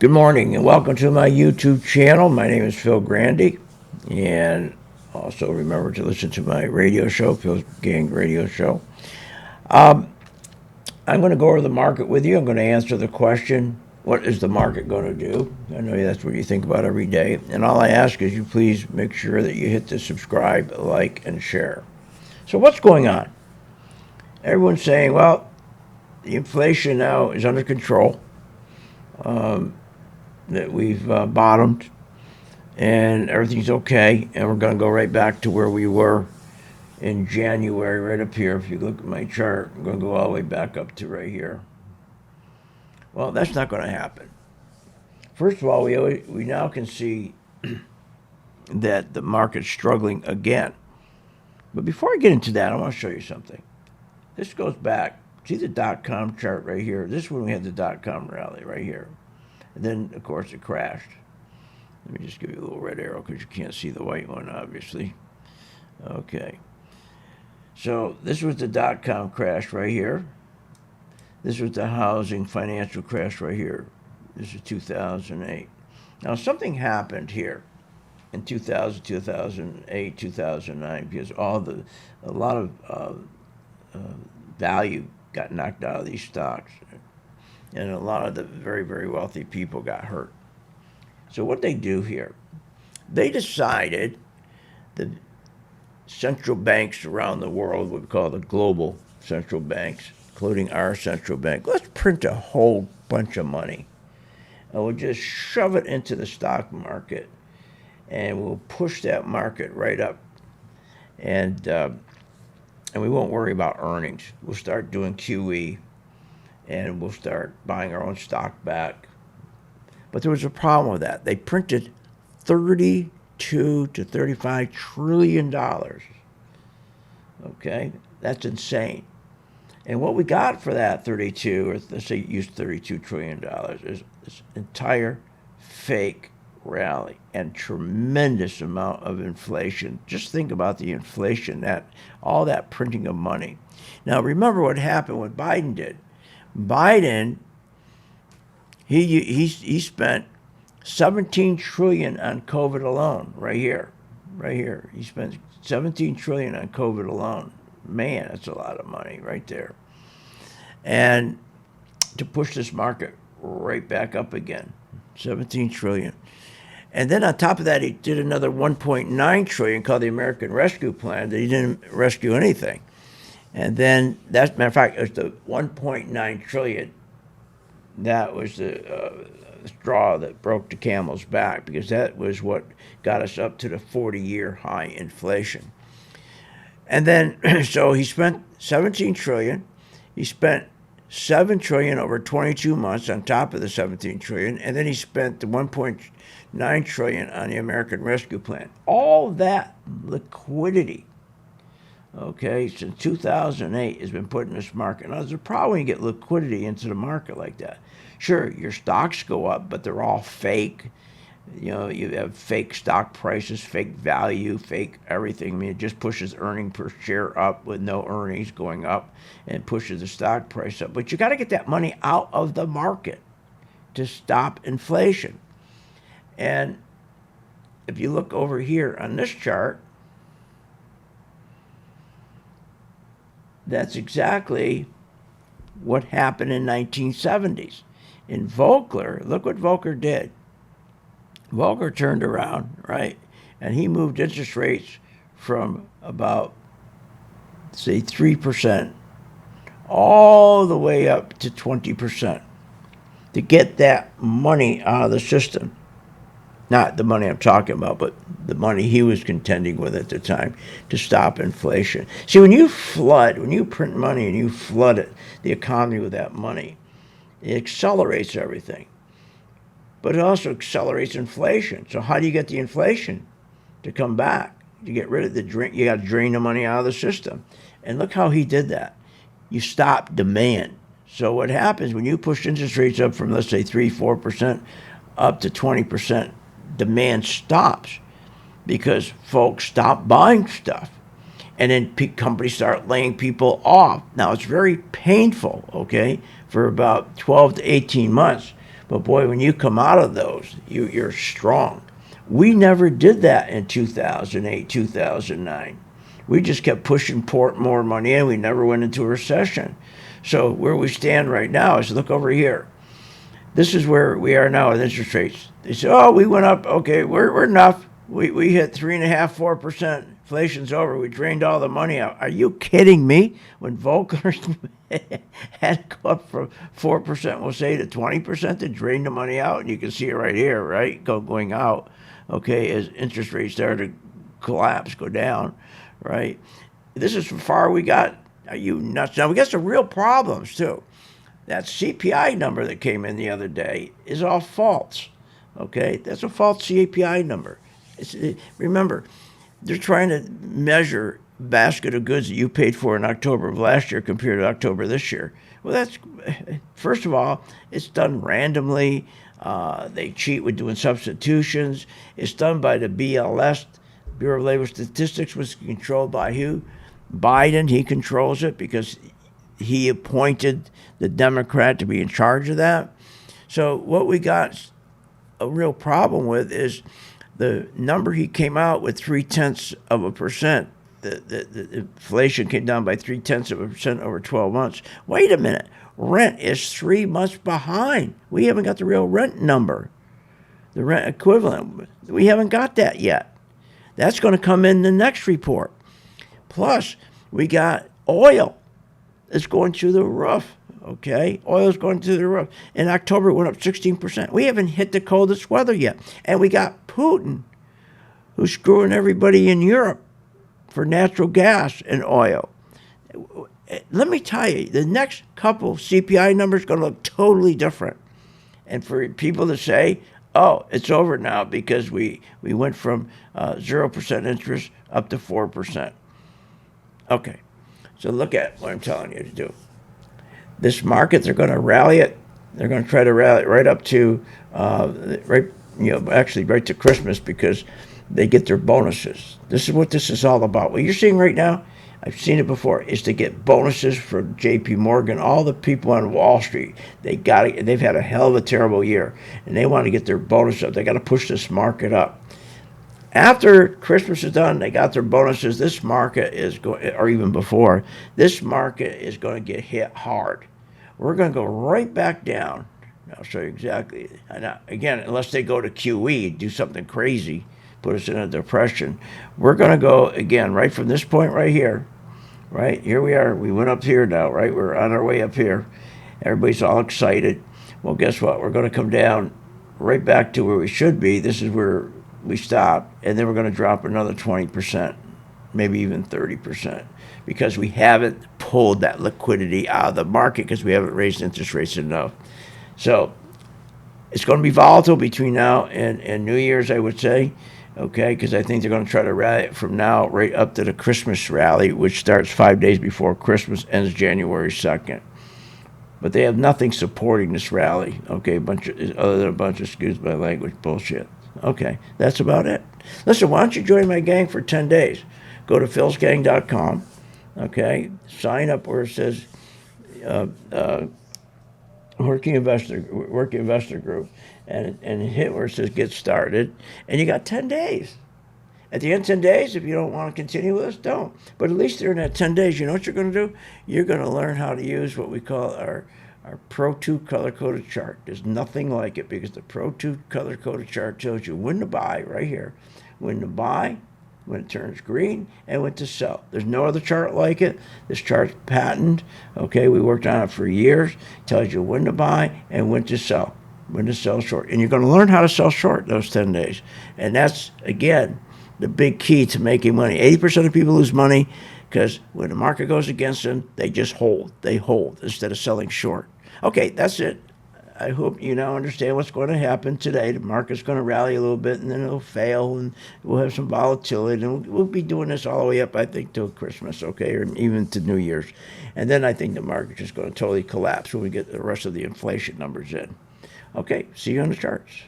Good morning and welcome to my YouTube channel. My name is Phil Grandy, and also remember to listen to my radio show, Phil's Gang Radio Show. I'm going to go over the market with you. I'm going to answer the question, what is the market going to do? I know that's what you think about every day. And all I ask is you please make sure that you hit the subscribe, like, and share. So what's going on? Everyone's saying, well, the inflation now is under control, that we've bottomed, and everything's okay, and we're going to go right back to where we were in January, right up here. If you look at my chart, I'm going to go all the way back up to right here. Well, that's not going to happen. First of all, we now can see that the market's struggling again. But before I get into that, I want to show you something. This goes back. See the dot-com chart right here? This is when we had the dot-com rally right here. And then, of course, it crashed. Let me just give you a little red arrow because you can't see the white one, obviously. Okay. So this was the dot-com crash right here. This was the housing financial crash right here. This is 2008. Now, something happened here in 2000, 2008, 2009 because a lot of value got knocked out of these stocks. And a lot of the very, very wealthy people got hurt. So what they do here, they decided the central banks around the world, what we call the global central banks, including our central bank, let's print a whole bunch of money. And we'll just shove it into the stock market, and we'll push that market right up. And we won't worry about earnings. We'll start doing QE, and we'll start buying our own stock back. But there was a problem with that. They printed $32 to $35 trillion. Okay, that's insane. And what we got for that 32, or let's say use $32 trillion, is this entire fake rally and tremendous amount of inflation. Just think about the inflation, that all that printing of money. Now remember what happened, what Biden did. Biden, he spent $17 trillion on COVID alone, right here. He spent $17 trillion on COVID alone. Man, that's a lot of money right there. And to push this market right back up again, $17 trillion. And then on top of that, he did another $1.9 trillion called the American Rescue Plan that he didn't rescue anything. And then, that's, matter of fact, it was the $1.9 trillion. That was the straw that broke the camel's back, because that was what got us up to the 40-year high inflation. And then, so he spent $17 trillion. He spent $7 trillion over 22 months on top of the $17 trillion, and then he spent the $1.9 trillion on the American Rescue Plan. All that liquidity, okay, since 2008 has been put in this market. Now, there's a problem when you get liquidity into the market like that. Sure, your stocks go up, but they're all fake. You know, you have fake stock prices, fake value, fake everything. I mean, it just pushes earnings per share up with no earnings going up, and pushes the stock price up. But you got to get that money out of the market to stop inflation. And if you look over here on this chart, that's exactly what happened in 1970s. In Volcker, look what Volcker did. Volcker turned around, right, and he moved interest rates from about, say, 3% all the way up to 20% to get that money out of the system. Not the money I'm talking about, but the money he was contending with at the time to stop inflation. See, when you print money and you flood the economy with that money, it accelerates everything. But it also accelerates inflation. So how do you get the inflation to come back? You get rid of you got to drain the money out of the system. And look how he did that. You stop demand. So what happens when you push interest rates up from, let's say, 3-4% up to 20%, demand stops because folks stop buying stuff. And then companies start laying people off. Now, it's very painful, okay, for about 12 to 18 months. But boy, when you come out of those, you're strong. We never did that in 2008, 2009. We just kept pushing more money in. We never went into a recession. So where we stand right now is, look over here. This is where we are now with interest rates. They say, oh, we went up. Okay, we're enough. We hit 3.5%, 4%. Inflation's over. We drained all the money out. Are you kidding me? When Volcker had to go up from 4%, we'll say, to 20% to drain the money out, and you can see it right here, right, going out. Okay, as interest rates started to collapse, go down, right? This is how far we got. Are you nuts? Now we got some real problems too. That CPI number that came in the other day is all false. Okay, that's a false CPI number. Remember, they're trying to measure basket of goods that you paid for in October of last year compared to October this year. Well, that's, first of all, it's done randomly. They cheat with doing substitutions. It's done by the BLS, Bureau of Labor Statistics, was controlled by who? Biden. He controls it because he appointed the Democrat to be in charge of that. So what we got a real problem with is the number he came out with, 0.3%. The inflation came down by 0.3% over 12 months. Wait a minute. Rent is 3 months behind. We haven't got the real rent number, the rent equivalent. We haven't got that yet. That's going to come in the next report. Plus, we got oil. It's going through the roof, okay? Oil's going through the roof. In October, it went up 16%. We haven't hit the coldest weather yet. And we got Putin, who's screwing everybody in Europe for natural gas and oil. Let me tell you, the next couple CPI numbers are going to look totally different. And for people to say, oh, it's over now because we went from 0% interest up to 4%. Okay. So look at what I'm telling you to do. This market, they're going to rally it. They're going to try to rally it right up to, actually right to Christmas because they get their bonuses. This is what this is all about. What you're seeing right now, I've seen it before, is to get bonuses for J.P. Morgan, all the people on Wall Street. They've had a hell of a terrible year, and they want to get their bonus up. They got to push this market up. After Christmas is done, they got their bonuses. This market is going, or even before, this market is going to get hit hard. We're going to go right back down. I'll show you exactly. And again, unless they go to QE, do something crazy, put us in a depression. We're going to go, again, right from this point right here. Right? Here we are. We went up here now, right? We're on our way up here. Everybody's all excited. Well, guess what? We're going to come down right back to where we should be. This is where we stop, and then we're going to drop another 20%, maybe even 30%, because we haven't pulled that liquidity out of the market because we haven't raised interest rates enough. So it's going to be volatile between now and New Year's, I would say, okay, because I think they're going to try to rally it from now right up to the Christmas rally, which starts 5 days before Christmas, ends January 2nd. But they have nothing supporting this rally, okay, other than a bunch of, excuse my language, bullshit. Okay, that's about it. Listen, why don't you join my gang for 10 days? Go to philsgang.com, okay? Sign up where it says Working Investor Group, and hit where it says Get Started, and you got 10 days. At the end of 10 days, if you don't want to continue with us, don't. But at least during that 10 days, you know what you're going to do? You're going to learn how to use what we call our Pro 2 color-coded chart. There's nothing like it because the Pro 2 color-coded chart tells you when to buy, right here. When to buy, when it turns green, and when to sell. There's no other chart like it. This chart's patented. Okay, we worked on it for years. It tells you when to buy and when to sell. When to sell short. And you're going to learn how to sell short those 10 days. And that's, again, the big key to making money. 80% of people lose money because when the market goes against them, they just hold. They hold instead of selling short. Okay, that's it. I hope you now understand what's going to happen today. The market's going to rally a little bit, and then it'll fail, and we'll have some volatility. And we'll be doing this all the way up, I think, till Christmas, okay, or even to New Year's. And then I think the market's just going to totally collapse when we get the rest of the inflation numbers in. Okay, see you on the charts.